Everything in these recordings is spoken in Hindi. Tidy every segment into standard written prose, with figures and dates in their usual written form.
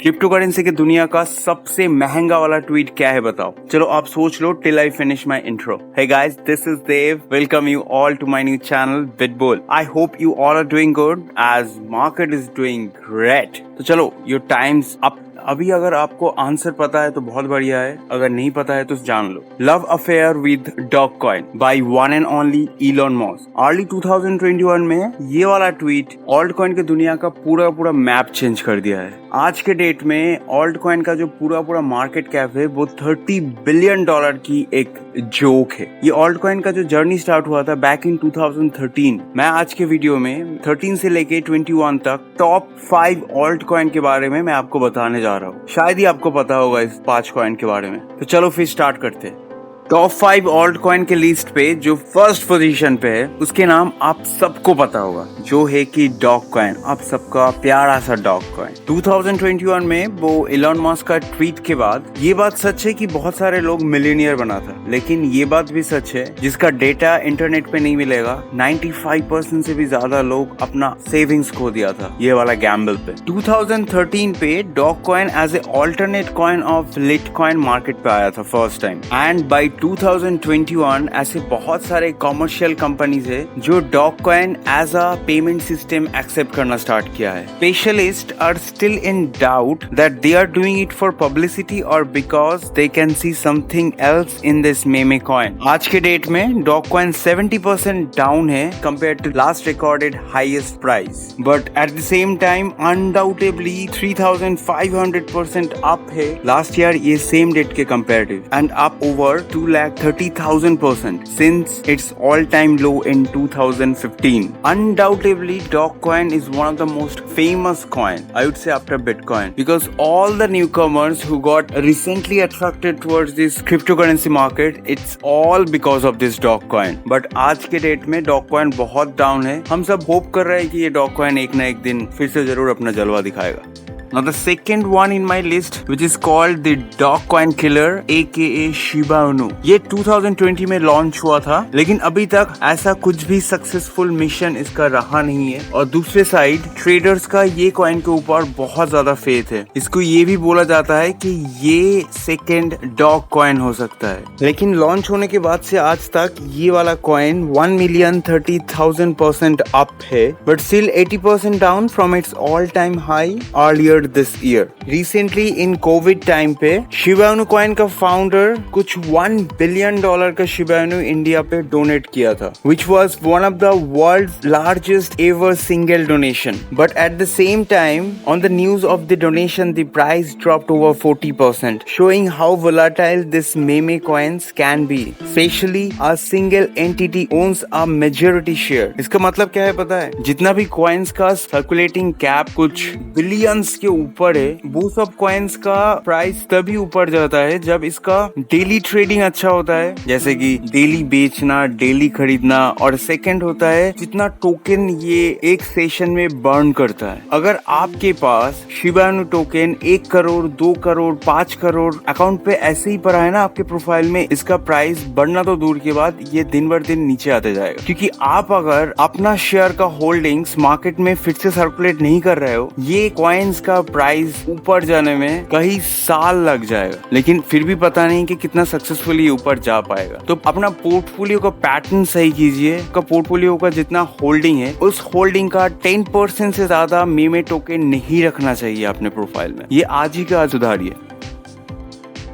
क्रिप्टो करेंसी की दुनिया का सबसे महंगा वाला ट्वीट क्या है बताओ। चलो आप सोच लो till I finish my intro. Hey guys, this is Dev. Welcome you all to my new channel Bitbull. I hope you all are doing good as market is doing great. तो चलो योर टाइम्स अप। अभी अगर आपको आंसर पता है तो बहुत बढ़िया है, अगर नहीं पता है तो जान लो। Love affair with Dogecoin by one and only Elon Musk. Early 2021 में ये वाला ट्वीट ऑल्ट कॉइन की दुनिया का पूरा मैप चेंज कर दिया है। आज के डेट में ऑल्ट कॉइन का जो पूरा मार्केट कैप है वो $30 बिलियन की एक जोक है। ये ऑल्ट कॉइन का जो जर्नी स्टार्ट हुआ था बैक इन 2013। मैं आज के वीडियो में 13 से लेके 21 तक टॉप 5 ऑल्ट कॉइन के बारे में मैं आपको बताने जा रहा हूँ। शायद ही आपको पता होगा इस 5 कॉइन के बारे में। तो चलो फिर स्टार्ट करते हैं। टॉप 5 ऑल्ट कॉइन के लिस्ट पे जो फर्स्ट पोजीशन पे है उसके नाम आप सबको पता होगा, जो है कि डॉग कॉइन। आप सबका प्यारा सा डॉग कॉइन। 2021 में वो इलॉन मस्क का ट्वीट के बाद ये बात सच है कि बहुत सारे लोग मिलियनियर बना था, लेकिन ये बात भी सच है जिसका डेटा इंटरनेट पे नहीं मिलेगा, 95% से भी ज्यादा लोग अपना सेविंग्स खो दिया था ये वाला गैम्बल पे। 2013 पे Dogecoin as a alternate coin of Litecoin market पे आया था फर्स्ट टाइम। एंड बाई 2021 ऐसे बहुत सारे कॉमर्शियल कंपनीज है जो Dogecoin as a payment system accept करना स्टार्ट किया है। Specialist are still in doubt that they are doing it for publicity और because they can see something else in this meme coin. आज के डेट में डॉग कॉइन 70% डाउन है compare to last recorded highest price, but at the same time undoubtedly 3500% up है लास्ट ईयर ये सेम डेट के comparative, and up over 230,000% since its all-time low in 2015. Undoubtedly, Dogecoin is one of the most famous coin, I would say, after Bitcoin, because all the newcomers who got recently attracted towards this cryptocurrency market, it's all because of this Dogecoin. But आज के डेट में Dogecoin बहुत डाउन है। हम सब होप कर रहे हैं कि ये Dogecoin एक ना एक दिन फिर से जरूर अपना जलवा दिखाएगा। Now the second one in my list, which is called the Dogecoin Killer, aka Shiba Inu. ये 2020 में लॉन्च हुआ था, लेकिन अभी तक ऐसा कुछ भी सक्सेसफुल मिशन इसका रहा नहीं है। और दूसरे साइड ट्रेडर्स का ये कॉइन के ऊपर बहुत ज्यादा फेथ है। इसको ये भी बोला जाता है कि ये सेकेंड डॉग कॉइन हो सकता है। लेकिन लॉन्च होने के बाद से आज तक ये वाला कॉइन 1,30,000% अप है, but still 80% down from its all time high earlier this year. Recently in COVID time पे शिबा इनु कॉइन का फाउंडर कुछ $1 बिलियन का शिबा इनु इंडिया पे डोनेट किया था, which was one of the world's largest ever single donation. But at the same time, on the news of the donation, the price dropped over 40%, showing how volatile this meme coins can be. Especially a single entity owns a majority share. इसका मतलब क्या है पता है? जितना भी coins का circulating cap कुछ billions के ऊपर है, वो सब कॉइन्स का प्राइस तभी ऊपर जाता है जब इसका डेली ट्रेडिंग अच्छा होता है, जैसे कि डेली बेचना, डेली खरीदना, और सेकंड होता है जितना टोकन ये एक सेशन में बर्न करता है। अगर आपके पास Shiba Inu token 1 crore 2 crore 5 crore account पे ऐसे ही पड़ा है ना आपके प्रोफाइल में, इसका प्राइस बढ़ना तो दूर के बाद ये दिन बर दिन नीचे आते जाएगा। क्योंकि आप अगर अपना शेयर का होल्डिंग्स मार्केट में फिर से सर्कुलेट नहीं कर रहे हो, ये कॉइन्स का प्राइस ऊपर जाने में कई साल लग जाएगा, लेकिन फिर भी पता नहीं कि कितना सक्सेसफुली ऊपर जा पाएगा। तो अपना पोर्टफोलियो का पैटर्न सही कीजिए। का पोर्टफोलियो का जितना होल्डिंग है उस होल्डिंग का 10% से ज्यादा मेमे टोकन नहीं रखना चाहिए अपने प्रोफाइल में। ये आज ही का आज सुधारिए।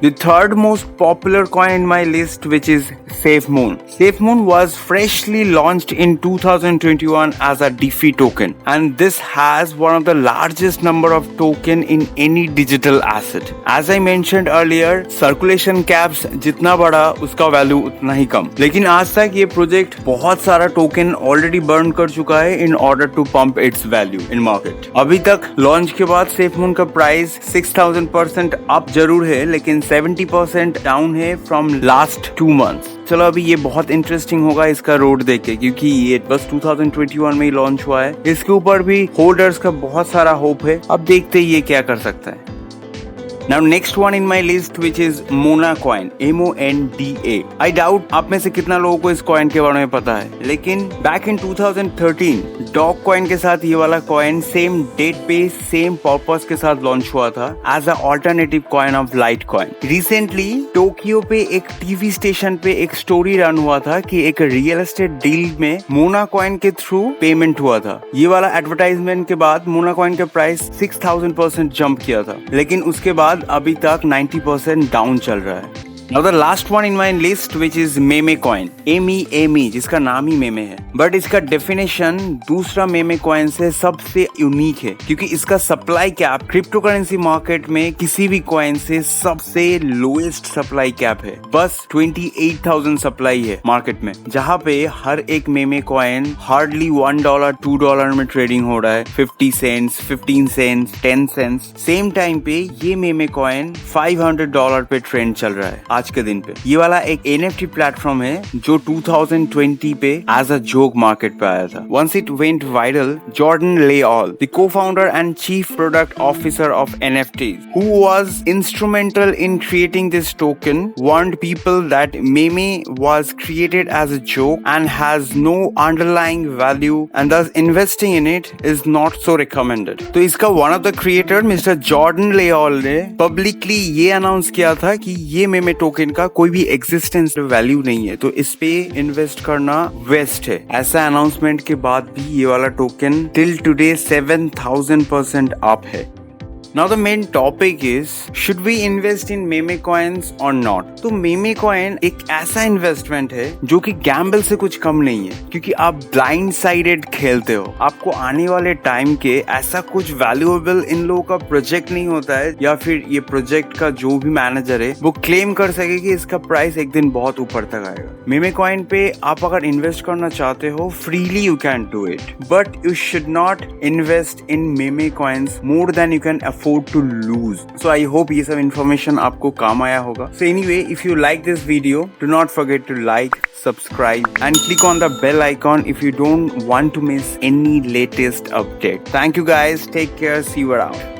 The third most popular coin in my list, which is SafeMoon. SafeMoon was freshly launched in 2021 as a DeFi token, and this has one of the largest number of token in any digital asset. As I mentioned earlier, circulation caps जितना बड़ा उसका वैल्यू उतना ही कम। लेकिन आज तक ये प्रोजेक्ट बहुत सारा टोकन ऑलरेडी बर्न कर चुका है in order to pump its value in market. अभी तक लॉन्च के बाद SafeMoon का प्राइस 6,000% अप जरूर है, लेकिन 70% डाउन है फ्रॉम लास्ट 2 months। चलो अभी ये बहुत इंटरेस्टिंग होगा इसका रोड देख के, क्योंकि ये बस 2021 में ही लॉन्च हुआ है। इसके ऊपर भी होल्डर्स का बहुत सारा होप है। अब देखते ही ये क्या कर सकता है। Now next one in my list which is Mona coin, MONDA. I doubt आप में से कितना लोगों को इस कॉइन के बारे में पता है, लेकिन बैक इन 2013 डॉग कॉइन के साथ ये वाला कॉइन सेम डेट पे सेम पर्पस के साथ लॉन्च हुआ था as a alternative coin of Litecoin. Recently Tokyo पे एक टीवी स्टेशन पे एक स्टोरी रन हुआ था कि एक रियल एस्टेट डील में मोना कॉइन के थ्रू पेमेंट हुआ था। ये वाला एडवर्टाइजमेंट के बाद मोना कॉइन का प्राइस 6000% जंप किया था, लेकिन उसके बाद अभी तक 90% डाउन चल रहा है। Now the last one in my list which is Meme coin, MEME, जिसका नाम ही मेमे है, बट इसका डेफिनेशन दूसरा मेमे कॉइन से सबसे यूनिक है क्योंकि इसका supply cap crypto currency market में किसी भी कॉइन से सबसे लोएस्ट सप्लाई कैप है। बस 28,000 सप्लाई है मार्केट में, जहाँ पे हर एक मेमे कॉइन हार्डली $1 $2 में ट्रेडिंग हो रहा है, 50 cents 15 cents 10 cents. Same time पे ये मेमे कॉइन $500 पे ट्रेंड चल रहा है आज के दिन पे। ये वाला एक NFT प्लेटफॉर्म है जो 2020 पे एज अ जोक मार्केट पे आया था। Once it went viral, Jordan Leal, the co-founder and chief product officer of NFTs, who was instrumental in creating this token, warned people that meme was created as a joke and has no underlying value and thus investing in it is not so recommended. तो इसका one of the creator Mr. Jordan Leal ने publicly ये अनाउंस किया था कि ये मेमे टोकन का कोई भी एग्जिस्टेंस वैल्यू नहीं है, तो इस पे इन्वेस्ट करना वेस्ट है। ऐसा अनाउंसमेंट के बाद भी ये वाला टोकन टिल टुडे 7000% अप है। Now the main topic is, should we invest in meme coins or not? तो meme coin एक ऐसा इन्वेस्टमेंट है जो कि गैम्बल से कुछ कम नहीं है, क्योंकि आप ब्लाइंड साइडेड खेलते हो। आपको आने वाले टाइम के ऐसा कुछ वैल्यूएबल इन लोगों का प्रोजेक्ट नहीं होता है, या फिर ये प्रोजेक्ट का जो भी मैनेजर है वो क्लेम कर सके कि इसका प्राइस एक दिन बहुत ऊपर तक आएगा। मेमे कॉइन पे आप अगर इन्वेस्ट करना चाहते हो, freely you can do it, but you should not invest in meme coins more than you can afford to lose. So I hope ये सब information आपको काम आया होगा. So anyway, if you like this video, do not forget to like, subscribe and click on the bell icon if you don't want to miss any latest update. Thank you guys. Take care. See you around.